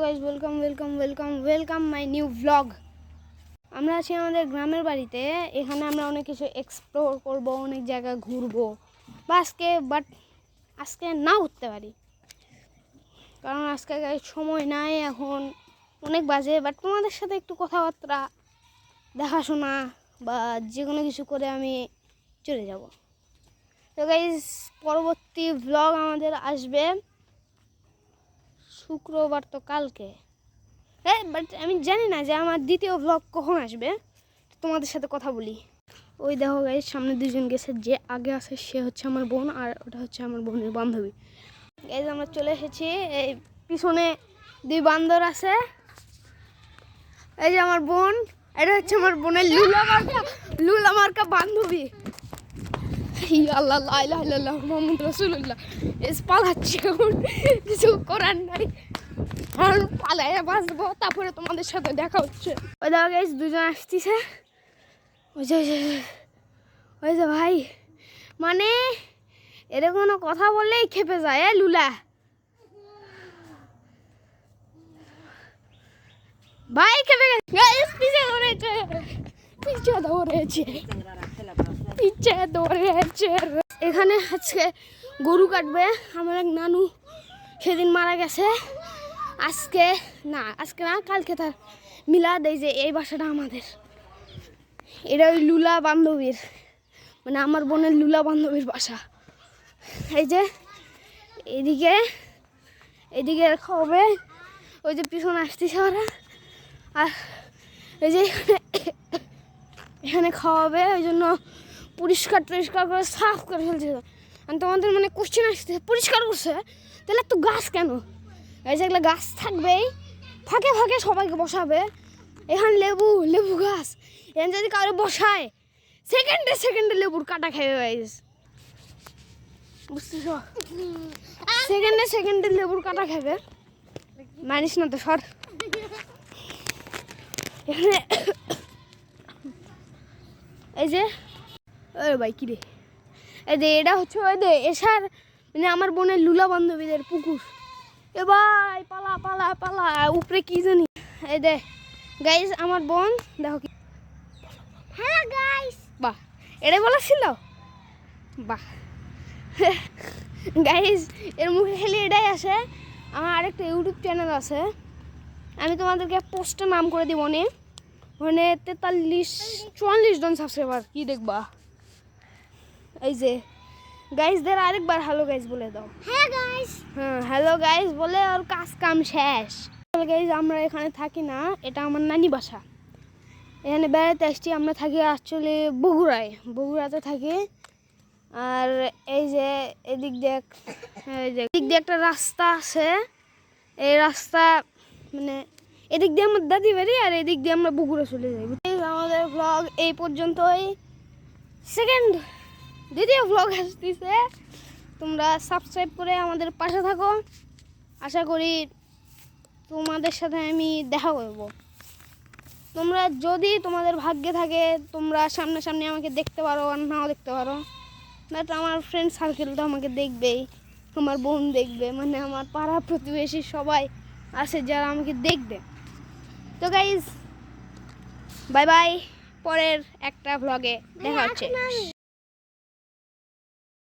Guys, welcome my new blog. আমরা আছি আমাদের গ্রামের বাড়িতে। এখানে আমরা অনেক কিছু এক্সপ্লোর করব, অনেক জায়গা ঘুরবো বা আজকে না উঠতে পারি, কারণ আজকে সময় নাই। এখন অনেক বাজে, বাট তোমাদের সাথে একটু কথাবার্তা, দেখাশোনা বা যে কোনো কিছু করে আমি চলে যাব। তো গাইস, পরবর্তী ব্লগ আমাদের আসবে শুক্রবার, তো কালকে। বাট আমি জানি না যে আমার দ্বিতীয় ব্লগ কখন আসবে। তোমাদের সাথে কথা বলি। ওই দেখো গাইস, সামনে দুজন গেছে, যে আগে আসে সে হচ্ছে আমার বোন, আর ওটা হচ্ছে আমার বোনের বান্ধবী। গাইস, আমরা চলে এসেছি। এই পিছনে দুই বান্দর আছে। এই যে আমার বোন, এটা হচ্ছে আমার বোনের লুলা মার্কা বান্ধবী। আল্লাহ লা ইলাহা ইল্লাল্লাহ মুহাম্মাদুর রাসূলুল্লাহ। এস পালাচ্ছি, এখন কিছু করার নাই, কারণ পালাইয়া বাঁচবো, তারপরে তোমাদের সাথে দেখা হচ্ছে। ওই দেখো গাইস, দুজন আসতেছে। ওই যে ভাই, মানে এর কোনো কথা বললেই খেপে যায়। লুলা ভাই খেপে গেছে। গাইস, পিছে ধরেছে। এখানে আজকে গরু কাটবে। আমার এক নানু সেদিন মারা গেছে। আজকে না, কালকে তার মিলাদ। এই যে এই বাসাটা আমাদের, এটা ওই লুলা বান্ধবীর, মানে আমার বোনের লুলা বান্ধবীর বাসা। এই যে এদিকে খাওয়াবে, ওই যে পিছনে আসতেছে ওরা। আর এই যে এখানে খাওয়াবে, ওই জন্য পরিষ্কার করে সাফ করে ফেলছে। আর তোমাদের মানে কোশ্চেন আসছে, পরিষ্কার করছে তাহলে তো গাছ কেন? এই যে এগুলো গাছ থাকবেই, ফাঁকে ফাঁকে সবাইকে বসাবে। এখানে লেবু গাছ, এখানে যদি কারো বসায় সেকেন্ডে লেবুর কাটা খাবে। গাইস, বুঝতেছ? সেকেন্ডে লেবুর কাটা খাবে। মানিস না তো, সর। এখানে এই যে ভাই কিরে, এই যে এটা হচ্ছে ওই যে এসার, মানে আমার বোনের লুলা বান্ধবীদের পুকুর। এ ভাই পালা উপরে কি জানি। এই দে গাইস, আমার বোন দেখো কি। হ্যালো গাইস, বাহ, এটাই বলেছিল। বাহ গাইস, এর মুখে খালি এটাই আসে। আমার আরেকটা ইউটিউব চ্যানেল আছে, আমি তোমাদেরকে পোস্টে নাম করে দিব নে, মানে 43-44 জন সাবস্ক্রাইবার। কি দেখবা? এই যে গাইসদের আরেকবার হ্যালো গাইস বলে দাও। হ্যালো গাইস বলে আর কাজ কাম শেষ। গাইস, আমরা এখানে থাকি না, এটা আমার নানি বাসা। এখানে বেড়াতে আসছি। আমরা থাকি আসলে বগুড়াতে থাকি। আর এই যে এদিক দিয়ে একটা রাস্তা আছে। এই রাস্তা মানে এদিক দিয়ে আমার দাদি বাড়ি, আর এদিক দিয়ে আমরা বগুড়া চলে যাই। আমাদের ব্লগ এই পর্যন্তই। দ্বিতীয় ব্লগ আসতেছে। তোমরা সাবস্ক্রাইব করে আমাদের পাশে থাকো। আশা করি তোমাদের সাথে আমি দেখা করব। তোমরা যদি তোমাদের ভাগ্যে থাকে, তোমরা সামনে আমাকে দেখতে পারো, আর নাও দেখতে পারো। বাট আমার ফ্রেন্ড সার্কেল তো আমাকে দেখবেই, আমার বোন দেখবে, মানে আমার পাড়া প্রতিবেশী সবাই আছে যারা আমাকে দেখবে। তো গাইজ, বাই বাই, পরের একটা ব্লগে দেখা হচ্ছে।